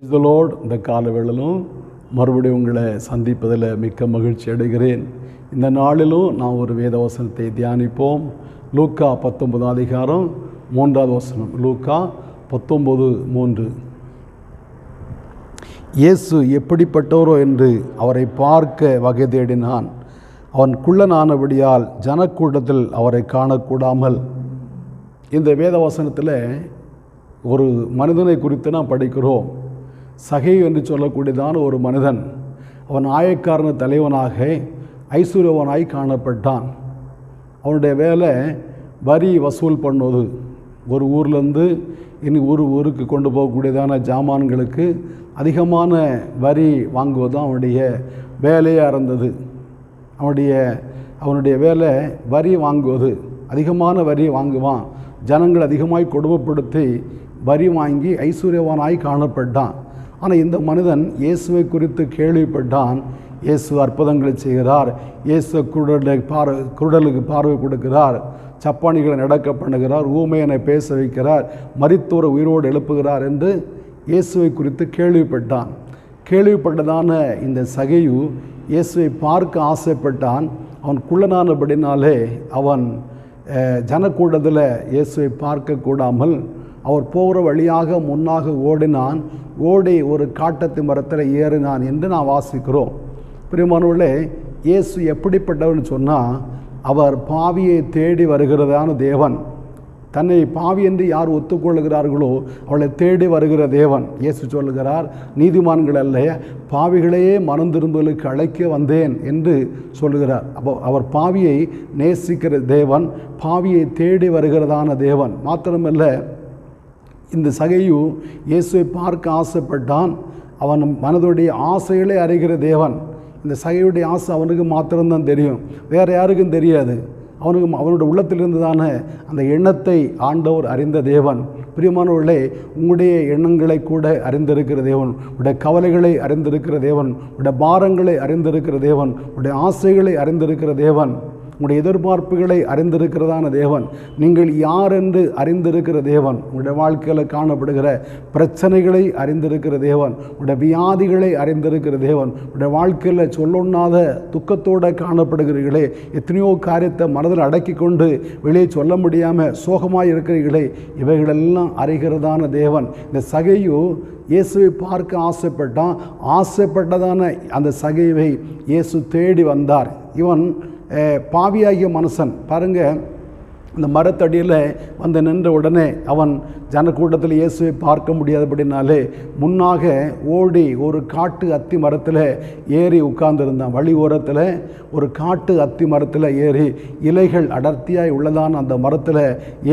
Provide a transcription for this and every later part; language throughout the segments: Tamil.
The Lord இந்த காலவேளையிலும் மறுபடியும் உங்களை சந்திப்பதில் மிக்க மகிழ்ச்சி அடைகிறேன். இந்த நாளிலும் நான் ஒரு வேத வசனத்தை தியானிப்போம். லூக்கா 19 அதிகாரம் 3வது வசனம். லூக்கா 19:3. இயேசு எப்படிப்பட்டவரோ என்று அவரை பார்க்க வகை தேடினான். அவன் குள்ளனானபடியால் ஜனக்கூட்டத்தில் அவரை காணக்கூடாமல். இந்த வேத வசனத்தில் ஒரு மனிதனை குறித்து நாம் படிக்கிறோம். சகேயு என்று சொல்லக்கூடியதான ஒரு மனிதன். அவன் ஆயக்காரன தலைவனாக ஐஸ்வர்யவனாய் காணப்பட்டான். அவனுடைய வேலை வரி வசூல் பண்ணுவது. ஒரு ஊர்லேருந்து இனி ஊருக்கு கொண்டு போகக்கூடியதான ஜாமான்களுக்கு அதிகமான வரி வாங்குவது தான் அவனுடைய வேலையாக இருந்தது. அவனுடைய வேலை வரி வாங்குவது. அதிகமான வரி வாங்குவான். ஜனங்கள் அதிகமாய் கொடுமைப்படுத்தி வரி வாங்கி ஐஸ்வர்யவானாய் காணப்பட்டான். ஆனால் இந்த மனிதன் இயேசுவை குறித்து கேள்விப்பட்டான். இயேசு அற்புதங்களை செய்கிறார். இயேசு குருடலுக்கு பார்வை கொடுக்கிறார். சப்பானிகளை நடக்க பண்ணுகிறார். ஊமையனை பேச வைக்கிறார். மரித்தோரை உயிரோடு எழுப்புகிறார் என்று இயேசுவை குறித்து கேள்விப்பட்டான். கேள்விப்பட்டதான இந்த சகேயு இயேசுவை பார்க்க ஆசைப்பட்டான். அவன் குள்ளனானபடினாலே அவன் ஜனக்கூடத்தில் இயேசுவை பார்க்க கூடாமல் அவர் போகிற வழியாக முன்னாக ஓடினான். ஓடி ஒரு காட்டத்து மரத்தில் ஏறினான் என்று நான் வாசிக்கிறோம். பிரியமானவர்களே, இயேசு எப்படிப்பட்டவர்னு சொன்னால், அவர் பாவியை தேடி வருகிறதான தேவன். தன்னை பாவி என்று யார் ஒத்துக்கொள்கிறார்களோ அவளை தேடி வருகிற தேவன். இயேசு சொல்லுகிறார், நீதிமான்கள் அல்ல பாவிகளையே மனம் திரும்பலுக்கு அழைக்க வந்தேன் என்று சொல்லுகிறார். அப்போ அவர் பாவியை நேசிக்கிற தேவன், பாவியை தேடி வருகிறதான தேவன். மாத்திரமல்ல, இந்த சகேயு இயேசுவை பார்க்க ஆசைப்பட்டான். அவன் மனதுடைய ஆசைகளை அறிகிற தேவன். இந்த சகையுடைய ஆசை அவனுக்கு மாத்திரம்தான் தெரியும், வேறு யாருக்கும் தெரியாது. அவனுடைய உள்ளத்திலிருந்ததான அந்த எண்ணத்தை ஆண்டவர் அறிந்த தேவன். பிரியமானவர்களே, உங்களுடைய எண்ணங்களை கூட அறிந்திருக்கிற தேவன், உடைய கவலைகளை அறிந்திருக்கிற தேவன், உடைய பாரங்களை அறிந்திருக்கிற தேவன், உடைய ஆசைகளை அறிந்திருக்கிற தேவன், உங்களுடைய எதிர்பார்ப்புகளை அறிந்திருக்கிறதான தேவன், நீங்கள் யார் என்று அறிந்திருக்கிற தேவன், உங்களுடைய வாழ்க்கையில் காணப்படுகிற பிரச்சனைகளை அறிந்திருக்கிற தேவன், உங்களுடைய வியாதிகளை அறிந்திருக்கிற தேவன், உங்களுடைய வாழ்க்கையில் சொல்லொண்ணாத துக்கத்தோடு காணப்படுகிறீர்களே, எத்தனையோ காரியத்தை மனதில் அடக்கி கொண்டு வெளியே சொல்ல முடியாமல் சோகமாக இருக்கிறீர்களே, இவைகளெல்லாம் அறிகிறதான தேவன். இந்த சகேயு இயேசுவை பார்க்க ஆசைப்பட்டதான அந்த சகேயுவை இயேசு தேடி வந்தார். இவன் பாவியாகிய மனுஷன். பாருங்கள், இந்த மரத்தடியில் வந்து நின்ற உடனே அவன் ஜனக்கூட்டத்தில் இயேசுவை பார்க்க முடியாதபடினாலே முன்னாக ஓடி ஒரு காட்டு அத்தி மரத்தில் ஏறி உட்கார்ந்துருந்தான். வழி ஓரத்தில் ஒரு காட்டு அத்தி மரத்தில் ஏறி இலைகள் அடர்த்தியாய் உள்ளதான அந்த மரத்தில்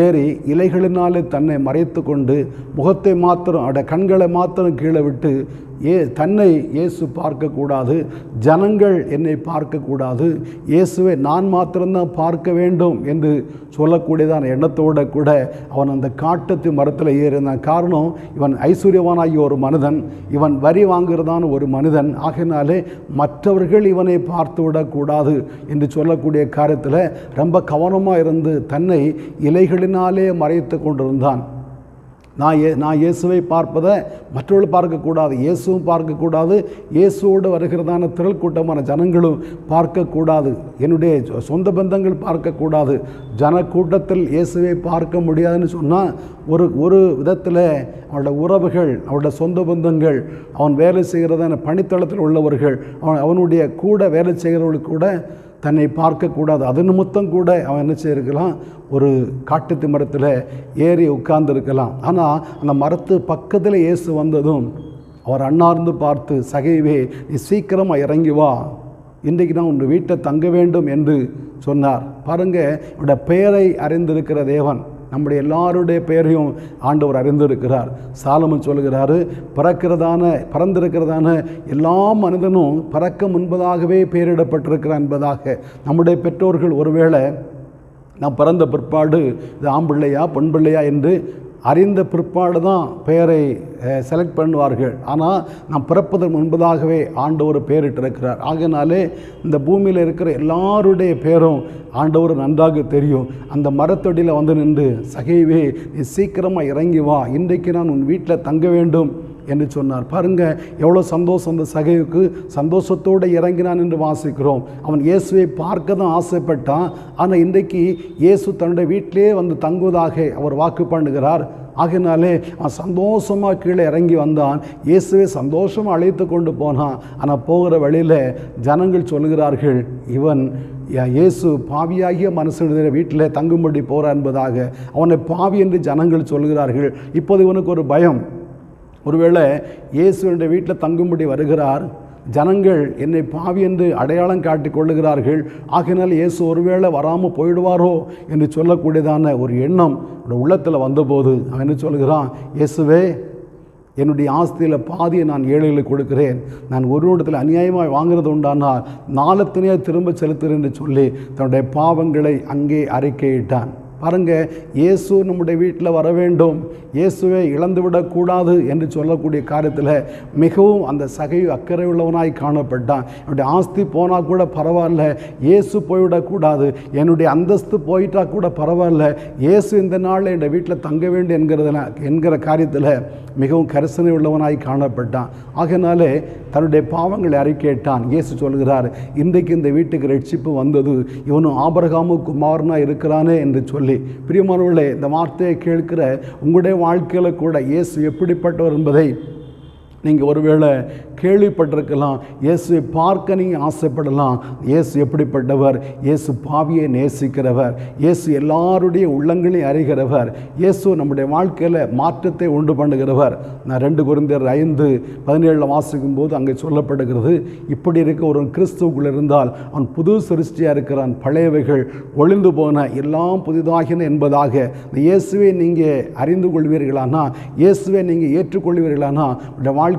ஏறி இலைகளினாலே தன்னை மறைத்து கொண்டு முகத்தை மாத்திரம் கண்களை மாத்திரம் கீழே விட்டு தன்னை இயேசு பார்க்கக்கூடாது, ஜனங்கள் என்னை பார்க்கக்கூடாது, இயேசுவை நான் மாத்திரம்தான் பார்க்க வேண்டும் என்று சொல்லக்கூடியதான எண்ணத்தோடு கூட அவன் அந்த காட்டத்து மரத்தில் ஏறினான். காரணம், இவன் ஐஸ்வர்யவானாகிய ஒரு மனிதன், இவன் வரி வாங்குகிறதான ஒரு மனிதன். ஆகினாலே மற்றவர்கள் இவனை பார்த்து விடக்கூடாது என்று சொல்லக்கூடிய காரியத்தில் ரொம்ப கவனமாக இருந்து தன்னை இலைகளினாலே மறைத்து கொண்டிருந்தான். நான் இயேசுவை பார்ப்பதை மற்றவர்கள் பார்க்கக்கூடாது, இயேசுவும் பார்க்கக்கூடாது, இயேசுவோடு வருகிறதான திரள் கூட்டமான ஜனங்களும் பார்க்கக்கூடாது, என்னுடைய சொந்த பந்தங்கள் பார்க்கக்கூடாது. ஜனக்கூட்டத்தில் இயேசுவை பார்க்க முடியாதுன்னு சொன்னால் ஒரு விதத்தில் அவனுடைய உறவுகள், அவனுடைய சொந்த பந்தங்கள், அவன் வேலை செய்கிறதான பணித்தளத்தில் உள்ளவர்கள், அவனுடைய கூட வேலை செய்கிறவர்களுக்கு கூட தன்னை பார்க்கக்கூடாது. அது நிமித்தம் கூட அவன் என்ன செய்திருக்கலாம், ஒரு காட்டுத்து மரத்தில் ஏறி உட்கார்ந்துருக்கலாம். ஆனால் அந்த மரத்து பக்கத்தில் இயேசு வந்ததும் அவர் அண்ணார்ந்து பார்த்து, சகேயுவே, நீ சீக்கிரமாக இறங்கி வா, இன்றைக்கு நான் உன் வீட்டை தங்க வேண்டும் என்று சொன்னார். பாருங்கள், என்னுடைய பெயரை அறிந்திருக்கிற தேவன், நம்முடைய எல்லாருடைய பெயரையும் ஆண்டவர் அறிந்திருக்கிறார். சாலமன் சொல்கிறாரு, பிறந்திருக்கிறதான எல்லா மனிதனும் பிறக்க முன்பதாகவே பெயரிடப்பட்டிருக்கிறான் என்பதாக. நம்முடைய பெற்றோர்கள் ஒருவேளை நாம் பிறந்த பிற்பாடு இது ஆம்பிள்ளையா பெண் பிள்ளையா என்று அறிந்த பிற்பாடு தான் பெயரை செலக்ட் பண்ணுவார்கள். ஆனால் நாம் பிறப்பதற்கு முன்பதாகவே ஆண்டவர் பெயரிட்டிருக்கிறார். ஆகையினாலே இந்த பூமியில் இருக்கிற எல்லாருடைய பேரும் ஆண்டவர் நன்றாக தெரியும். அந்த மரத்தடியில் வந்து நின்று, சகேயுவே, நீ சீக்கிரமாக இறங்கி வா, இன்றைக்கு நான் உன் வீட்டில் தங்க வேண்டும் என்று சொன்னார். பாருங்க எவ்வளோ சந்தோஷம். அந்த சகைவுக்கு சந்தோஷத்தோடு இறங்கினான் என்று வாசிக்கிறோம். அவன் இயேசுவை பார்க்க தான் ஆசைப்பட்டான். ஆனால் இன்றைக்கு இயேசு தன்னுடைய வீட்டிலே வந்து தங்குவதாக அவர் வாக்கு பண்ணுகிறார். ஆகினாலே அவன் சந்தோஷமாக கீழே இறங்கி வந்தான். இயேசுவை சந்தோஷமாக அழைத்து கொண்டு போனான். ஆனால் போகிற வழியில் ஜனங்கள் சொல்கிறார்கள், இவன் இயேசு பாவியாகிய மனுஷனுடைய வீட்டில் தங்கும்படி போகிறார் என்பதாக அவனை பாவி என்று ஜனங்கள் சொல்கிறார்கள். இப்போது இவனுக்கு ஒரு பயம், ஒருவேளை இயேசுடைய வீட்டில் தங்கும்படி வருகிறார், ஜனங்கள் என்னை பாவி என்று அடையாளம் காட்டி கொள்ளுகிறார்கள், ஆகினால் இயேசு ஒருவேளை வராமல் போயிடுவாரோ என்று சொல்லக்கூடியதான ஒரு எண்ணம் உள்ளத்தில் வந்தபோது அவன் என்ன சொல்கிறான், இயேசுவே என்னுடைய ஆஸ்தியில் பாதியை நான் ஏழைகளுக்கு கொடுக்கிறேன், நான் ஒரு இடத்துல அநியாயமாக வாங்குறது உண்டானால் நாளத்தினையாக திரும்ப செலுத்துகிறேன் என்று சொல்லி தன்னுடைய பாவங்களை அங்கே அறிக்கையிட்டான். பாருங்கள், இயேசு நம்முடைய வீட்டில் வர வேண்டும், இயேசுவை இழந்துவிடக்கூடாது என்று சொல்லக்கூடிய காரியத்தில் மிகவும் அந்த சகைவு அக்கறை உள்ளவனாய் காணப்பட்டான். என்னுடைய ஆஸ்தி போனால் கூட பரவாயில்ல, இயேசு போய்விடக்கூடாது, என்னுடைய அந்தஸ்து போயிட்டா கூட பரவாயில்ல, இயேசு இந்த நாளில் என் வீட்டில் தங்க வேண்டும் என்கிற காரியத்தில் மிகவும் கரிசனை உள்ளவனாய் காணப்பட்டான். ஆகையினாலே தன்னுடைய பாவங்களை அறிக்கையிட்டான். இயேசு சொல்கிறார், இன்றைக்கு இந்த வீட்டுக்கு ரட்சிப்பு வந்தது, இவனும் ஆபிரகாமு குமாரனாக இருக்கிறானே என்று சொல்லி. பிரியமானவர்களே, இந்த வார்த்தையை கேட்கிற உங்களுடைய வாழ்க்கையில் கூட இயேசு எப்படிப்பட்டவர் என்பதை நீங்கள் ஒருவேளை கேள்விப்பட்டிருக்கலாம். இயேசுவை பார்க்க நீங்கள் ஆசைப்படலாம். இயேசு எப்படிப்பட்டவர்? இயேசு பாவியை நேசிக்கிறவர், இயேசு எல்லாருடைய உள்ளங்களையும் அறிகிறவர், இயேசு நம்முடைய வாழ்க்கையில் மாற்றத்தை உண்டு பண்ணுகிறவர். நான் 2 கொரிந்தியர் 5:17 வாசிக்கும் போது அங்கே சொல்லப்படுகிறது, இப்படி இருக்க ஒரு கிறிஸ்துவுக்குள் இருந்தால் அவன் புது சிருஷ்டியாக இருக்கிறான், பழையவைகள் ஒளிந்து போன எல்லாம் புதிதாகின என்பதாக. இந்த இயேசுவை நீங்கள் அறிந்து கொள்வீர்களானா, இயேசுவை நீங்கள் ஏற்றுக்கொள்வீர்களானா உடைய வாழ்க்கையில்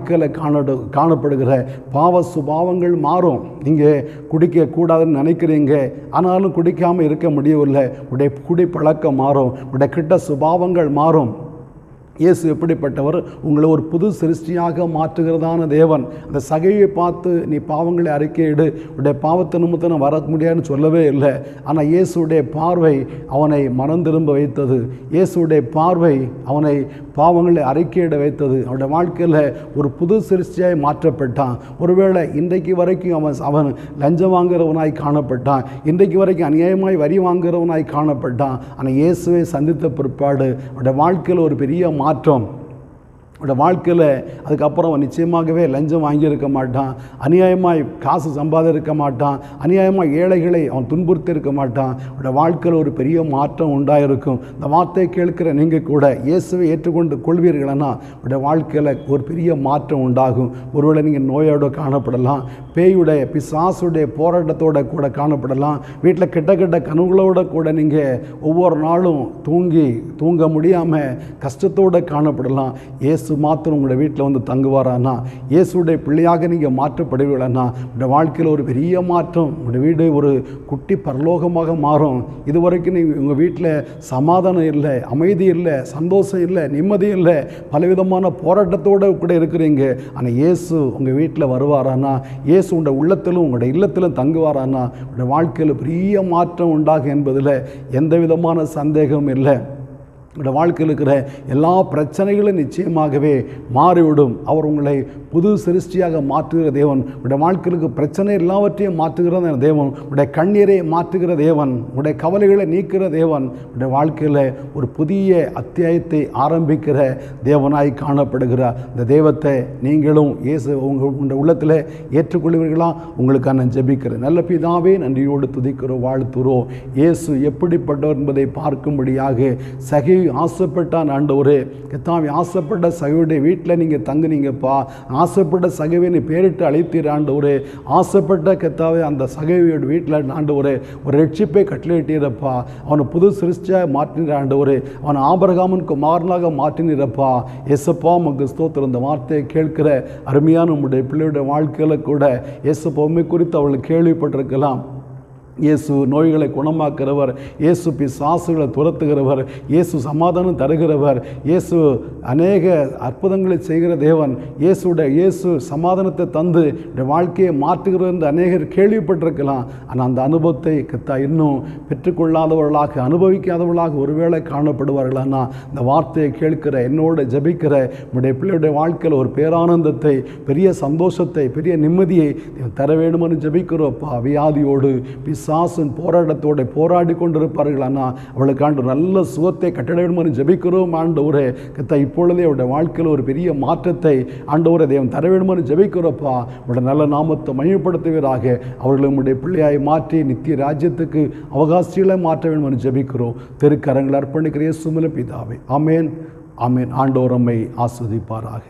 காணப்படுகிற பாவ சுபாவங்கள் மாறும். நீங்கள் குடிக்கக்கூடாதுன்னு நினைக்கிறீங்க, ஆனாலும் குடிக்காமல் இருக்க முடியவில்லை, உடைய குடி பழக்கம் மாறும், உடைய கிட்ட சுபாவங்கள் மாறும். இயேசு எப்படிப்பட்டவர்? உங்களை ஒரு புது சிருஷ்டியாக மாற்றுகிறதான தேவன். அந்த சகையை பார்த்து நீ பாவங்களை அறிக்கையிடு, உடைய பாவத்தை நிமித்தம் வர முடியாதுன்னு சொல்லவே இல்லை. ஆனால் இயேசுடைய பார்வை அவனை மனம் திரும்ப வைத்தது, இயேசுடைய பார்வை அவனை பாவங்களை அறிக்கையிட வைத்தது. அவனுடைய வாழ்க்கையில் ஒரு புது சிருஷ்டியாய் மாற்றப்பட்டான். ஒருவேளை இன்றைக்கு வரைக்கும் அவன் லஞ்சம் வாங்குகிறவனாய் காணப்பட்டான், இன்றைக்கு வரைக்கும் அநியாயமாய் வரி வாங்குகிறவனாய் காணப்பட்டான். ஆனால் இயேசுவை சந்தித்த பிற்பாடு அவனுடைய வாழ்க்கையில் ஒரு பெரிய மாற்றம். அவனோட வாழ்க்கையில் அதுக்கப்புறம் அவன் நிச்சயமாகவே லஞ்சம் வாங்கியிருக்க மாட்டான், அநியாயமாய் காசு சம்பாதிருக்க மாட்டான், அநியாயமாக ஏழைகளை அவன் துன்புறுத்தி இருக்க மாட்டான். அவனோட வாழ்க்கையில் ஒரு பெரிய மாற்றம் உண்டாயிருக்கும். இந்த வார்த்தையை கேட்கிற நீங்கள் கூட இயேசுவை ஏற்றுக்கொண்டு கொள்வீர்களானா அவனோட வாழ்க்கையில் ஒரு பெரிய மாற்றம் உண்டாகும். ஒருவேளை நீங்கள் நோயோடு காணப்படலாம், பேயுடைய பிசாசுடைய போராட்டத்தோடு கூட காணப்படலாம், வீட்டில் கெட்ட கனவுகளோடு கூட நீங்கள் ஒவ்வொரு நாளும் தூங்க முடியாமல் கஷ்டத்தோடு காணப்படலாம். இயேசு மாத்திரம் உங்களுடைய வீட்டில் வந்து தங்குவாரானா, இயேசுடைய பிள்ளையாக நீங்கள் மாற்றப்படுவீர்களானா உங்களுடைய வாழ்க்கையில் ஒரு பெரிய மாற்றம், உங்களுடைய வீடு ஒரு குட்டி பரலோகமாக மாறும். இதுவரைக்கும் நீங்கள் உங்கள் வீட்டில் சமாதானம் இல்லை, அமைதி இல்லை, சந்தோஷம் இல்லை, நிம்மதி இல்லை, பலவிதமான போராட்டத்தோடு கூட இருக்கிறீங்க. ஆனால் இயேசு உங்கள் வீட்டில் வருவாரானா, இயேசு உங்களுடைய உள்ளத்திலும் உங்களுடைய இல்லத்திலும் தங்குவாரானா உங்களுடைய வாழ்க்கையில் பெரிய மாற்றம் உண்டாகும் என்பதில் எந்த விதமான சந்தேகமும் இல்லை. உங்களுடைய வாழ்க்கையில் இருக்கிற எல்லா பிரச்சனைகளும் நிச்சயமாகவே மாறிவிடும். அவர் உங்களை புது சிருஷ்டியாக மாற்றுகிற தேவன். உங்களுடைய வாழ்க்கைக்கு பிரச்சனை எல்லாவற்றையும் மாற்றுகிற தேவன், உங்களுடைய கண்ணீரை மாற்றுகிற தேவன், உங்களுடைய கவலைகளை நீக்கிற தேவன், உங்களுடைய வாழ்க்கையில் ஒரு புதிய அத்தியாயத்தை ஆரம்பிக்கிற தேவனாய் காணப்படுகிறார். இந்த தெய்வத்தை நீங்களும் இயேசு உங்களுடைய உள்ளத்தில் ஏற்றுக்கொள்வீர்களா? உங்களுக்கு நான் ஜெபிக்கிறேன். நல்ல பிதாவே, நன்றியோடு துதிக்கிறோம், வாழ்த்துறோம். இயேசு எப்படிப்பட்டவர் என்பதை பார்க்கும்படியாக சகி ஆசைப்பட்டான். ஆண்டவரே கர்த்தாவே, ஆசைப்பட்ட சகையுடைய வீட்டில் நீங்கள் தங்குனீங்கப்பா, ஆசைப்பட்ட சகைவை நீ பேரிட்டு அழைத்தீர் ஆண்டவரே, ஆசைப்பட்ட கர்த்தாவே அந்த சகைவியோட வீட்டில் ஆண்டவரே ஒரு ரட்சிப்பை கட்டளையிட்டீரப்பா, அவனை புது சிருஷ்டியாக மாற்றினீர் ஆண்டவரே, அவன் ஆபிரகாமின் குமாரனாக மாற்றினீரப்பா. இயேசுப்பா உமக்கு ஸ்தோத்திரம். இந்த வார்த்தையை கேட்கிற அருமையான உங்களுடைய பிள்ளையுடைய வாழ்க்கையில் கூட இயேசுப்பா உம்மை குறித்து அவள் கேள்விப்பட்டிருக்கலாம், இயேசு நோய்களை குணமாக்குறவர், இயேசு பிசாசுகளை துரத்துகிறவர், இயேசு சமாதானம் தருகிறவர், இயேசு அநேக அற்புதங்களை செய்கிற தேவன், இயேசு சமாதானத்தை தந்து வாழ்க்கையை மாற்றுகிறது என்று அநேகர் கேள்விப்பட்டிருக்கலாம். ஆனால் அந்த அனுபவத்தை இன்னும் பெற்றுக்கொள்ளாதவர்களாக, அனுபவிக்காதவர்களாக ஒருவேளை காணப்படுவார்களானா இந்த வார்த்தையை கேட்கிற என்னோட ஜபிக்கிற உடைய பிள்ளையுடைய வாழ்க்கையில் ஒரு பேரானந்தத்தை, பெரிய சந்தோஷத்தை, பெரிய நிம்மதியை தர வேண்டுமென்று ஜபிக்கிறோப்பா. வியாதியோடு பிசாசின் போராட்டத்தோடு போராடி கொண்டிருப்பார்கள். ஆனால் அவளுக்காண்டு நல்ல சுகத்தை கட்டிட வேண்டும் ஜெபிக்கிறோம் ஆண்டவரே. இப்பொழுதே அவருடைய வாழ்க்கையில் ஒரு பெரிய மாற்றத்தை ஆண்டவரே தேவன் தர வேண்டும் என்று ஜெபிக்கிறோப்பா. அவருடைய நல்ல நாமத்தை மையப்படுத்துவீராக. அவர்களை உடைய பிள்ளையாய் மாற்றி நித்திய ராஜ்யத்துக்கு அவகாசிகளை மாற்ற வேண்டும் என்று ஜெபிக்கிறோம். திருக்கரங்களை அர்ப்பணிக்கிற இயேசு மூலம் பிதாவே. ஆமேன், ஆமேன். ஆண்டவர் நம்மை ஆஸ்வதிப்பாராக.